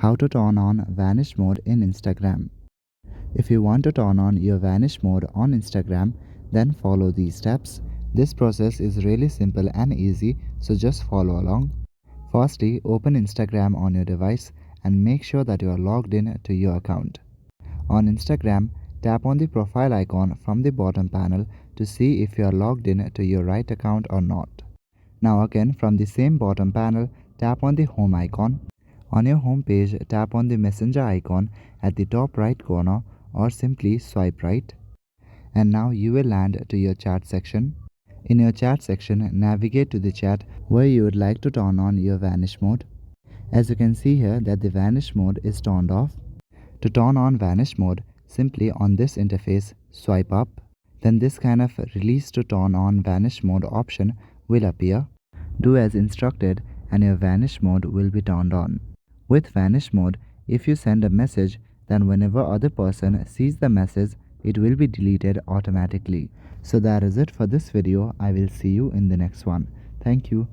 How to turn on Vanish mode in Instagram. If you want to turn on your Vanish mode on Instagram, then follow these steps. This process is really simple and easy, so just follow along. Firstly, open Instagram on your device and make sure that you are logged in to your account. On Instagram, tap on the profile icon from the bottom panel to see if you are logged in to your right account or not. Now again, from the same bottom panel, tap on the home icon. On your home page, tap on the messenger icon at the top right corner or simply swipe right. And now you will land to your chat section. In your chat section, navigate to the chat where you would like to turn on your Vanish mode. As you can see here that the Vanish mode is turned off. To turn on Vanish mode, simply on this interface, swipe up. Then this kind of release to turn on Vanish mode option will appear. Do as instructed and your Vanish mode will be turned on. With Vanish mode, if you send a message, then whenever other person sees the message, it will be deleted automatically. So that is it for this video. I will see you in the next one. Thank you.